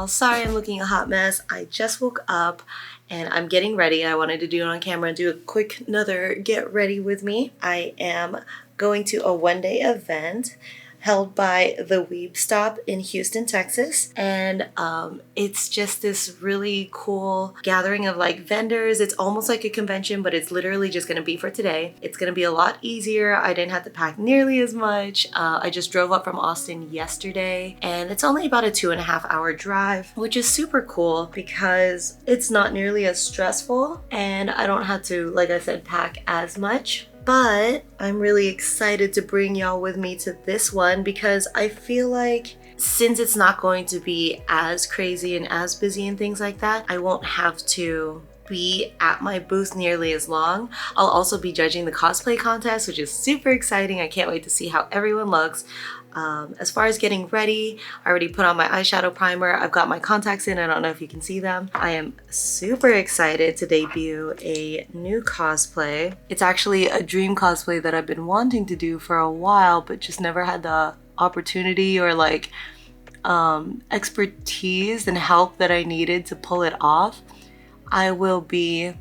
y'all. Sorry I'm looking a hot mess. I just woke up and I'm getting ready. I wanted to do it on camera and do a quick another get ready with me. I am going to a one-day event held by the Weeb Stop in Houston, Texas. And it's just this really cool gathering of like vendors. It's almost like a convention, but it's literally just gonna be for today. It's gonna be a lot easier. I didn't have to pack nearly as much. I just drove up from Austin yesterday and it's only about a 2.5 hour drive, which is super cool because it's not nearly as stressful and I don't have to, like I said, pack as much. But I'm really excited to bring y'all with me to this one because I feel like since it's not going to be as crazy and as busy and things like that, I won't have to be at my booth nearly as long. I'll also be judging the cosplay contest, which is super exciting. I can't wait to see how everyone looks. As far as getting ready, I already put on my eyeshadow primer. I've got my contacts in. I don't know if you can see them. I am super excited to debut a new cosplay. It's actually a dream cosplay that I've been wanting to do for a while, but just never had the opportunity or like expertise and help that I needed to pull it off. I will be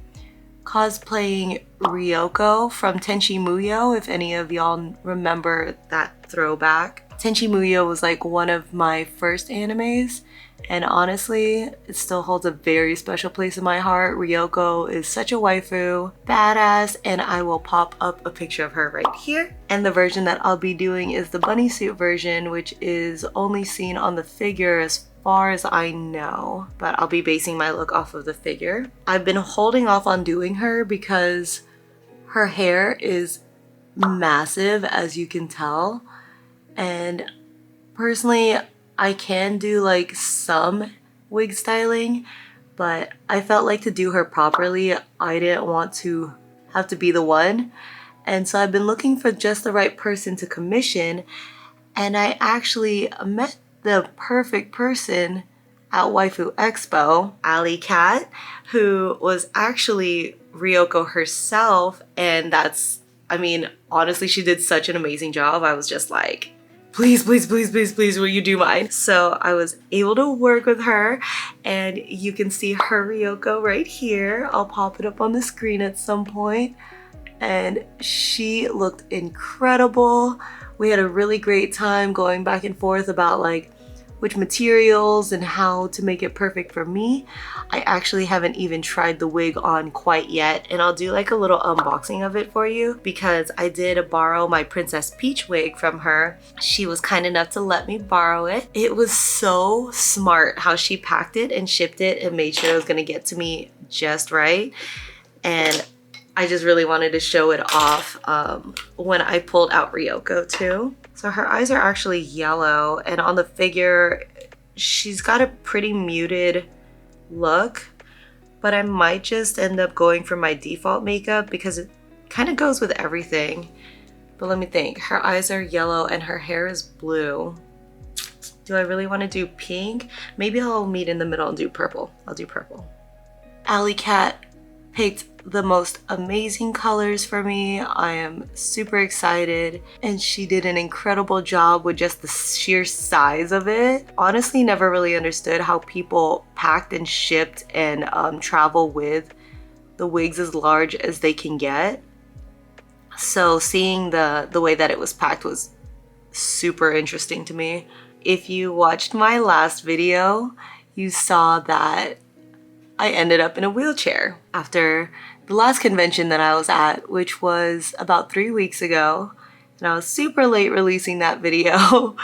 cosplaying Ryoko from Tenchi Muyo, if any of y'all remember that throwback. Tenchi Muyo was like one of my first animes, and honestly, it still holds a very special place in my heart. Ryoko is such a waifu, badass, and I will pop up a picture of her right here. And the version that I'll be doing is the bunny suit version, which is only seen on the figure as far as I know, but I'll be basing my look off of the figure. I've been holding off on doing her because her hair is massive, as you can tell, and personally I can do like some wig styling, but I felt like to do her properly I didn't want to have to be the one, and so I've been looking for just the right person to commission, and I actually met the perfect person at Waifu Expo, Alley Cat, who was actually Ryoko herself, and that's, I mean, honestly, she did such an amazing job. I was just like, please, please, please, please, please, will you do mine? So I was able to work with her, and you can see her Ryoko right here. I'll pop it up on the screen at some point, and she looked incredible. We had a really great time going back and forth about like which materials and how to make it perfect for me. I actually haven't even tried the wig on quite yet, and I'll do like a little unboxing of it for you because I did borrow my Princess Peach wig from her. She was kind enough to let me borrow it. It was so smart how she packed it and shipped it and made sure it was gonna get to me just right. And I just really wanted to show it off when I pulled out Ryoko too. So her eyes are actually yellow, and on the figure, she's got a pretty muted look, but I might just end up going for my default makeup because it kind of goes with everything. But let me think. Her eyes are yellow and her hair is blue. Do I really want to do pink? Maybe I'll meet in the middle and do purple. I'll do purple. Alley Cat picked the most amazing colors for me. I am super excited, and she did an incredible job with just the sheer size of it. Honestly, never really understood how people packed and shipped and travel with the wigs as large as they can get. So seeing the way that it was packed was super interesting to me. If you watched my last video, you saw that I ended up in a wheelchair after the last convention that I was at, which was about 3 weeks ago. And I was super late releasing that video,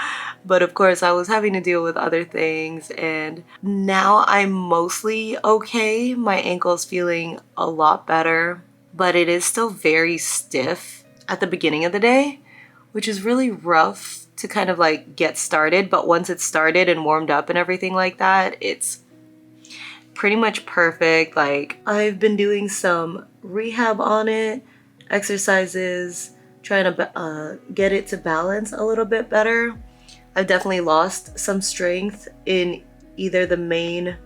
but of course I was having to deal with other things, and now I'm mostly okay. My ankle's feeling a lot better, but it is still very stiff at the beginning of the day, which is really rough to kind of like get started. But once it's started and warmed up and everything like that, it's pretty much perfect. Like, I've been doing some rehab on it, exercises, trying to get it to balance a little bit better. I've definitely lost some strength in either the main,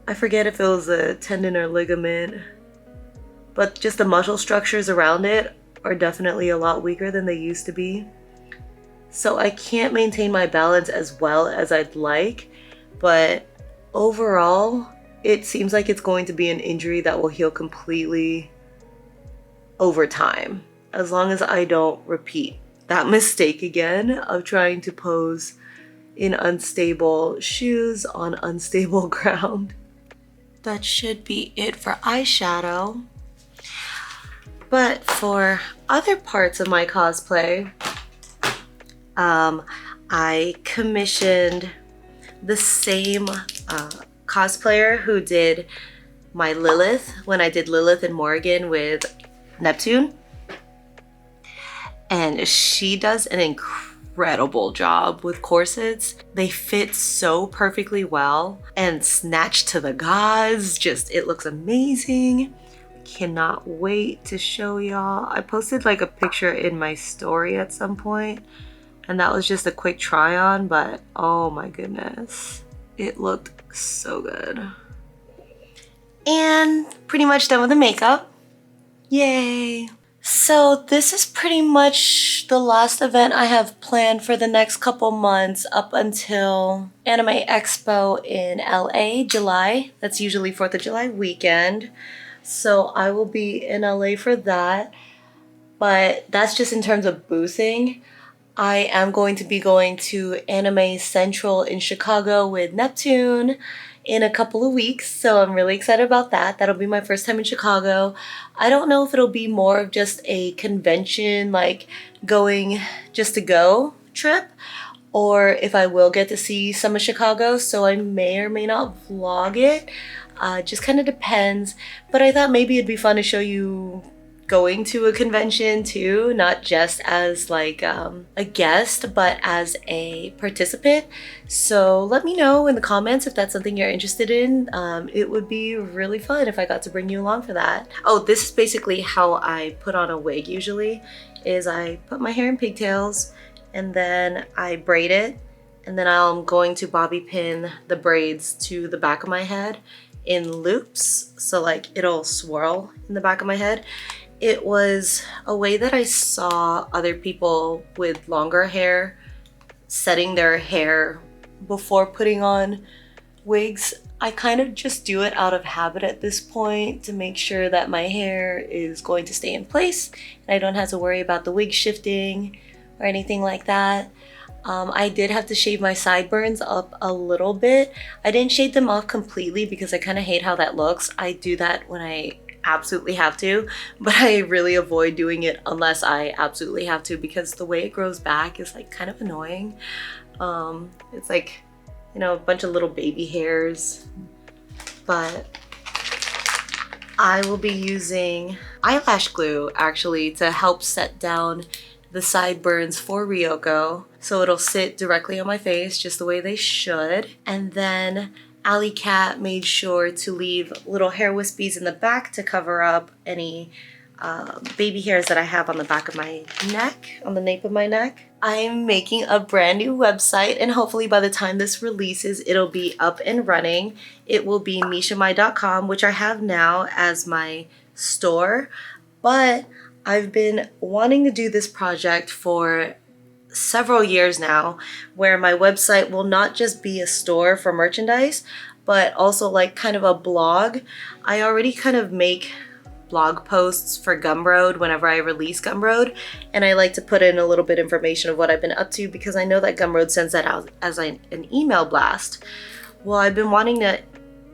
I forget if it was a tendon or ligament, but just the muscle structures around it are definitely a lot weaker than they used to be. So I can't maintain my balance as well as I'd like, but overall, it seems like it's going to be an injury that will heal completely over time, as long as I don't repeat that mistake again of trying to pose in unstable shoes on unstable ground. That should be it for eyeshadow. But for other parts of my cosplay, I commissioned the same cosplayer who did my Lilith when I did Lilith and Morgan with Neptune. And she does an incredible job with corsets. They fit so perfectly well, and Snatch to the Gods, just it looks amazing. Cannot wait to show y'all. I posted like a picture in my story at some point, and that was just a quick try on, but oh my goodness, it looked so good. And pretty much done with the makeup. Yay! So this is pretty much the last event I have planned for the next couple months up until Anime Expo in LA, July. That's usually 4th of July weekend. So I will be in LA for that. But that's just in terms of boothing. I am going to be going to Anime Central in Chicago with Neptune in a couple of weeks, so I'm really excited about that. That'll be my first time in Chicago. I don't know if it'll be more of just a convention, like going just to go trip, or if I will get to see some of Chicago, so I may or may not vlog it. Just kind of depends, but I thought maybe it'd be fun to show you going to a convention too, not just as like a guest, but as a participant. So let me know in the comments if that's something you're interested in. It would be really fun if I got to bring you along for that. Oh, this is basically how I put on a wig usually, is I put my hair in pigtails and then I braid it, and then I'm going to bobby pin the braids to the back of my head in loops, so like it'll swirl in the back of my head. It was a way that I saw other people with longer hair setting their hair before putting on wigs. I kind of just do it out of habit at this point to make sure that my hair is going to stay in place and I don't have to worry about the wig shifting or anything like that. I did have to shave my sideburns up a little bit. I didn't shave them off completely because I kind of hate how that looks. I do that when I absolutely have to, but I really avoid doing it unless I absolutely have to, because the way it grows back is like kind of annoying. It's like, you know, a bunch of little baby hairs. But I will be using eyelash glue actually to help set down the sideburns for Ryoko, so it'll sit directly on my face just the way they should. And then Alley Cat made sure to leave little hair wispies in the back to cover up any baby hairs that I have on the back of my neck, on the nape of my neck. I'm making a brand new website, and hopefully by the time this releases, it'll be up and running. It will be MishaMai.com, which I have now as my store, but I've been wanting to do this project for several years now, where my website will not just be a store for merchandise, but also like kind of a blog. I already kind of make blog posts for Gumroad whenever I release Gumroad, and I like to put in a little bit of information of what I've been up to because I know that Gumroad sends that out as an email blast. Well, I've been wanting to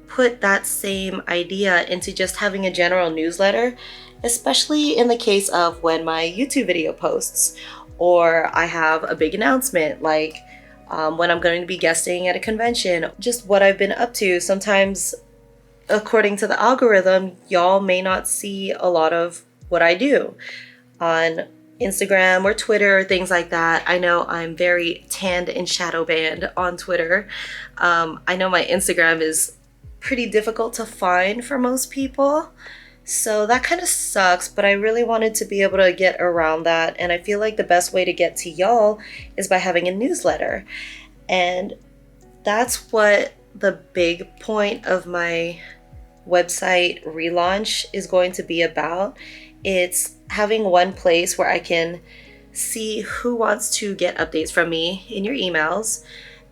put that same idea into just having a general newsletter, especially in the case of when my YouTube video posts, or I have a big announcement like when I'm going to be guesting at a convention, just what I've been up to. Sometimes, according to the algorithm, y'all may not see a lot of what I do on Instagram or Twitter, things like that. I know I'm very tanned and shadow banned on Twitter. I know my Instagram is pretty difficult to find for most people, so that kind of sucks, but I really wanted to be able to get around that, and I feel like the best way to get to y'all is by having a newsletter. And that's what the big point of my website relaunch is going to be about. It's having one place where I can see who wants to get updates from me in your emails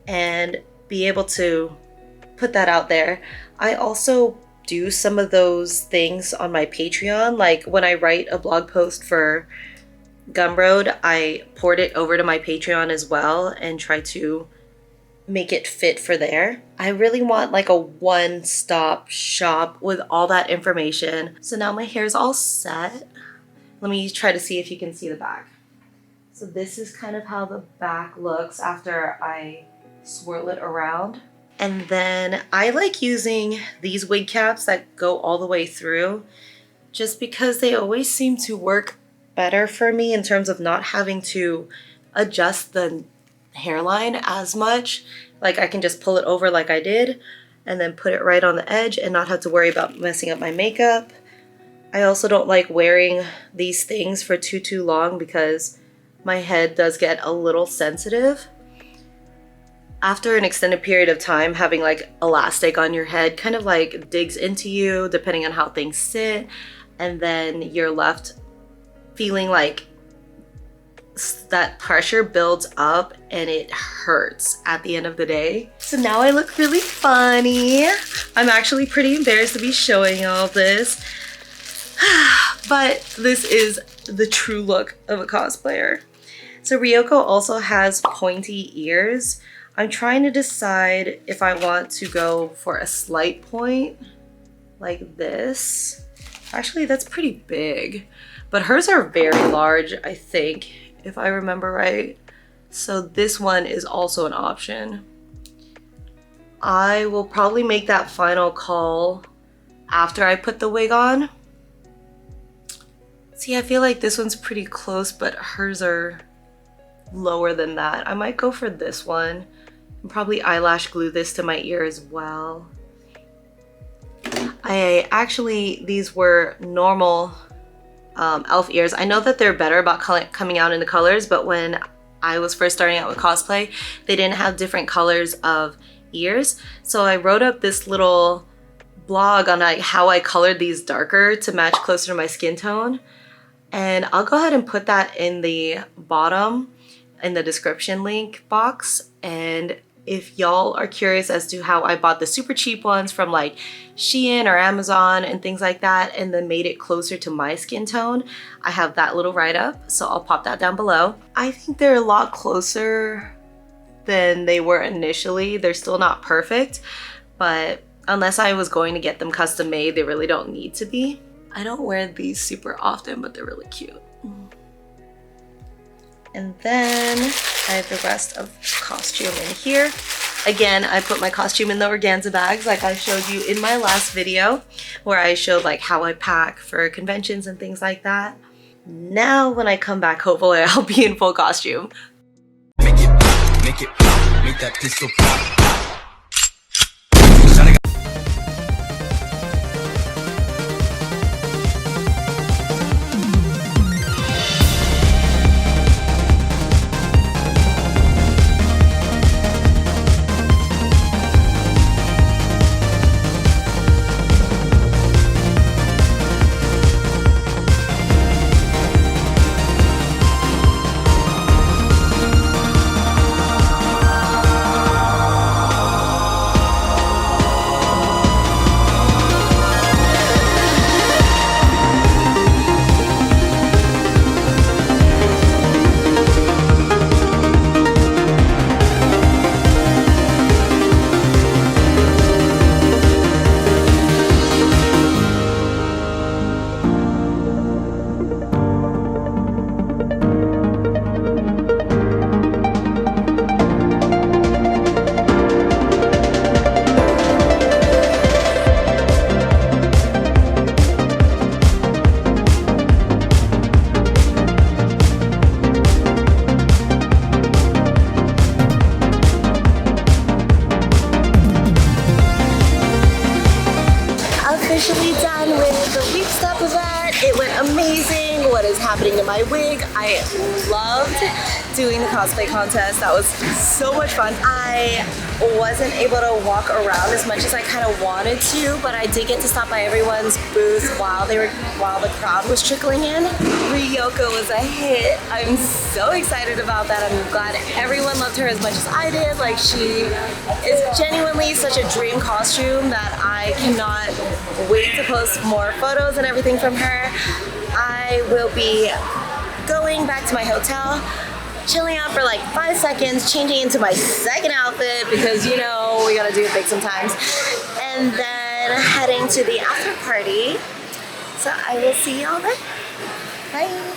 and be able to put that out there. I also do some of those things on my Patreon. Like when I write a blog post for Gumroad, I port it over to my Patreon as well and try to make it fit for there. I really want like a one-stop shop with all that information. So now my hair is all set. Let me try to see if you can see the back. So this is kind of how the back looks after I swirl it around. And then I like using these wig caps that go all the way through just because they always seem to work better for me in terms of not having to adjust the hairline as much. Like I can just pull it over like I did and then put it right on the edge and not have to worry about messing up my makeup. I also don't like wearing these things for too long because my head does get a little sensitive. After an extended period of time, having like elastic on your head kind of like digs into you depending on how things sit, and then you're left feeling like that pressure builds up and it hurts at the end of the day. So now I look really funny. I'm actually pretty embarrassed to be showing all this, but this is the true look of a cosplayer. So Ryoko also has pointy ears. I'm trying to decide if I want to go for a slight point like this. Actually, that's pretty big, but hers are very large, I think, if I remember right. So this one is also an option. I will probably make that final call after I put the wig on. See, I feel like this one's pretty close, but hers are lower than that. I might go for this one. And probably eyelash glue this to my ear as well. These were normal elf ears. I know that they're better about coming out in the colors, but when I was first starting out with cosplay, they didn't have different colors of ears. So I wrote up this little blog on how I colored these darker to match closer to my skin tone. And I'll go ahead and put that in the bottom in the description link box. And if y'all are curious as to how I bought the super cheap ones from like Shein or Amazon and things like that and then made it closer to my skin tone, I have that little write-up, so I'll pop that down below. I think they're a lot closer than they were initially. They're still not perfect, but unless I was going to get them custom made, they really don't need to be. I don't wear these super often, but they're really cute. And then I have the rest of the costume in here. Again, I put my costume in the organza bags like I showed you in my last video where I showed like how I pack for conventions and things like that. Now when I come back, hopefully I'll be in full costume. Make it pop, make that pistol pop. Officially done with the Weeb Stop event. It went amazing. What is happening to my wig? I loved doing the cosplay contest. That was so much fun. I wasn't able to walk around as much as I kind of wanted to, but I did get to stop by everyone's booth while the crowd was trickling in. Ryoko was a hit. I'm so excited about that. I'm glad everyone loved her as much as I did. Like, she is genuinely such a dream costume that I cannot wait to post more photos and everything from her. I will be going back to my hotel, chilling out for like 5 seconds, changing into my second outfit because, you know, we gotta do it big sometimes, and then heading to the after party. So I will see y'all then. Bye.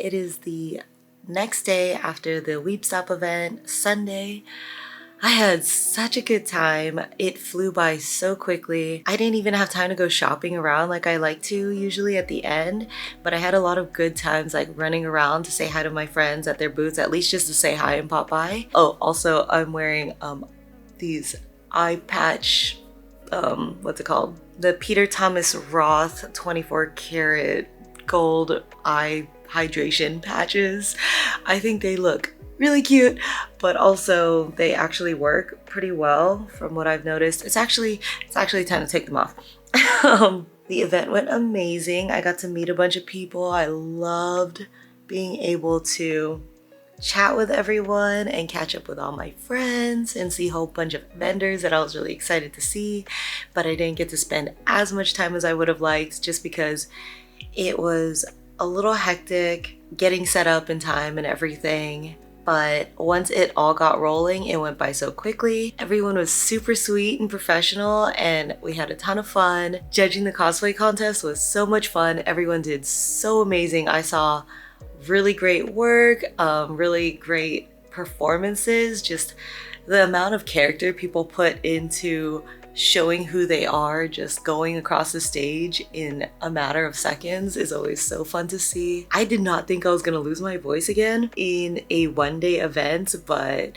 It is the next day after the Weeb Stop event, Sunday. I had such a good time. It flew by so quickly. I didn't even have time to go shopping around like I like to usually at the end, but I had a lot of good times like running around to say hi to my friends at their booths, at least just to say hi and pop by. Oh, also I'm wearing these eye patch, what's it called? The Peter Thomas Roth 24 karat gold eye hydration patches. I think they look really cute, but also they actually work pretty well from what I've noticed. It's actually time to take them off. The event went amazing. I got to meet a bunch of people. I loved being able to chat with everyone and catch up with all my friends and see a whole bunch of vendors that I was really excited to see, but I didn't get to spend as much time as I would have liked just because it was a little hectic getting set up in time and everything. But once it all got rolling, it went by so quickly. Everyone was super sweet and professional, and we had a ton of fun. Judging the cosplay contest was so much fun. Everyone did so amazing. I saw really great work, really great performances. Just the amount of character people put into showing who they are, just going across the stage in a matter of seconds, is always so fun to see. I did not think I was gonna lose my voice again in a one-day event, but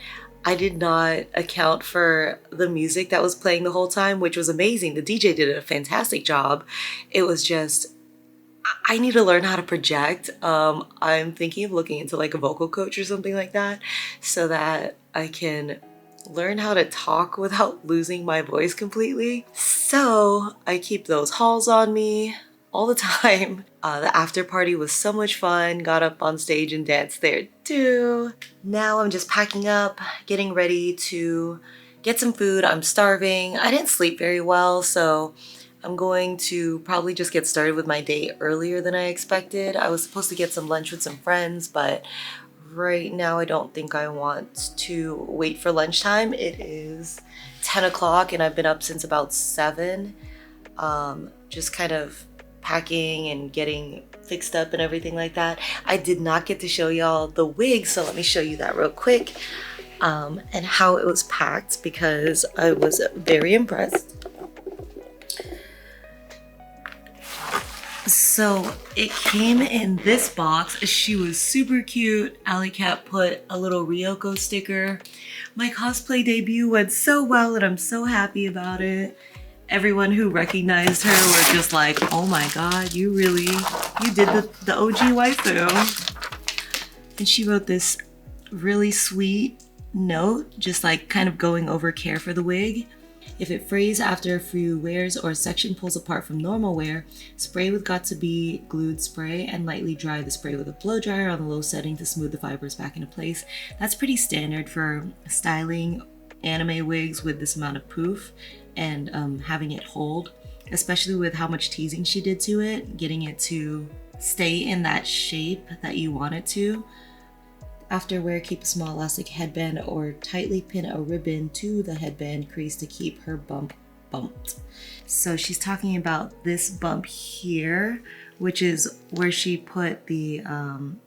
I did not account for the music that was playing the whole time, which was amazing. The DJ did a fantastic job. It was just, I need to learn how to project. I'm thinking of looking into like a vocal coach or something like that so that I can learn how to talk without losing my voice completely. So I keep those hauls on me all the time. The after party was so much fun. Got up on stage and danced there too. Now I'm just packing up, getting ready to get some food. I'm starving. I didn't sleep very well, so I'm going to probably just get started with my day earlier than I expected. I was supposed to get some lunch with some friends, but right now I don't think I want to wait for lunchtime. It is 10 o'clock and I've been up since about 7, just kind of packing and getting fixed up and everything like that. I did not get to show y'all the wig, so let me show you that real quick, and how it was packed because I was very impressed. So it came in this box. She was super cute. Alley Cat put a little Ryoko sticker. My cosplay debut went so well and I'm so happy about it. Everyone who recognized her were just like, oh my god, you did the OG waifu. And she wrote this really sweet note, just like kind of going over care for the wig. If it frays after a few wears or a section pulls apart from normal wear, spray with Got2b glued spray and lightly dry the spray with a blow dryer on the low setting to smooth the fibers back into place. That's pretty standard for styling anime wigs with this amount of poof and having it hold, especially with how much teasing she did to it, getting it to stay in that shape that you want it to. After wear, keep a small elastic headband or tightly pin a ribbon to the headband crease to keep her bump bumped. So she's talking about this bump here, which is where she put the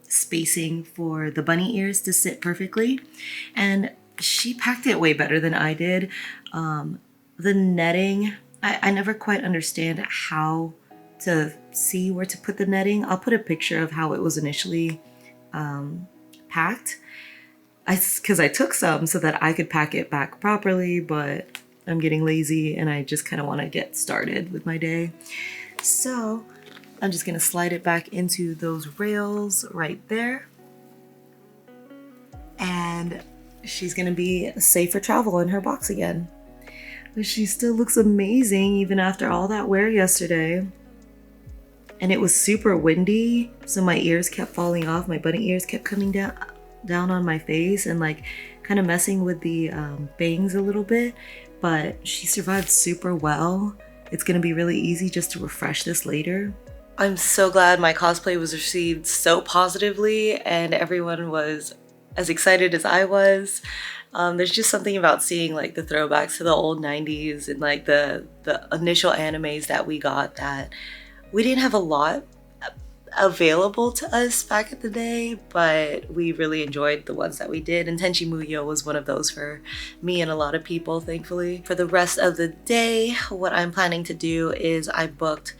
spacing for the bunny ears to sit perfectly. And she packed it way better than I did. The netting, I never quite understand how to see where to put the netting. I'll put a picture of how it was initially packed. Because I took some so that I could pack it back properly, but I'm getting lazy and I just kind of want to get started with my day. So I'm just going to slide it back into those rails right there. And she's going to be safe for travel in her box again. But she still looks amazing even after all that wear yesterday. And it was super windy, so my ears kept falling off. My bunny ears kept coming down on my face and like kind of messing with the bangs a little bit. But she survived super well. It's going to be really easy just to refresh this later. I'm so glad my cosplay was received so positively and everyone was as excited as I was. There's just something about seeing like the throwbacks to the old 90s and like the initial animes that we got that we didn't have a lot available to us back in the day, but we really enjoyed the ones that we did, and Tenchi Muyo was one of those for me and a lot of people, thankfully. For the rest of the day, what I'm planning to do is I booked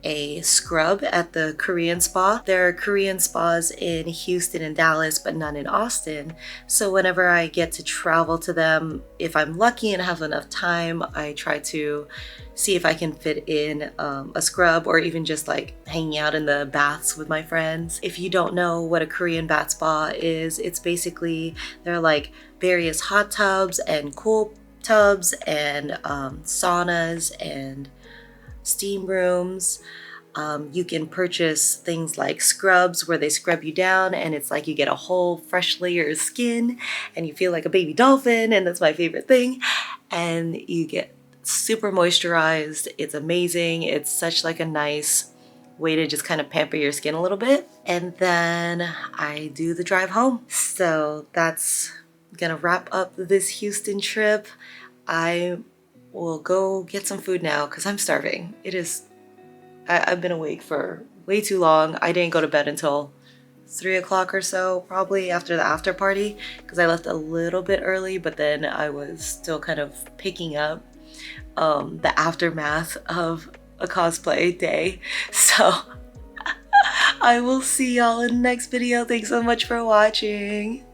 a scrub at the Korean spa. There are Korean spas in Houston and Dallas, but none in Austin. So whenever I get to travel to them, if I'm lucky and have enough time, I try to see if I can fit in a scrub or even just like hanging out in the baths with my friends. If you don't know what a Korean bath spa is, it's basically, there are like various hot tubs and cool tubs and saunas and steam rooms. You can purchase things like scrubs where they scrub you down and it's like you get a whole fresh layer of skin and you feel like a baby dolphin, and that's my favorite thing. And you get super moisturized. It's amazing. It's such like a nice way to just kind of pamper your skin a little bit. And then I do the drive home. So that's gonna wrap up this Houston trip. I will go get some food now because I'm starving. I've been awake for way too long. I didn't go to bed until 3 o'clock or so, probably after the after party, because I left a little bit early, but then I was still kind of picking up the aftermath of a cosplay day. So I will see y'all in the next video. Thanks so much for watching.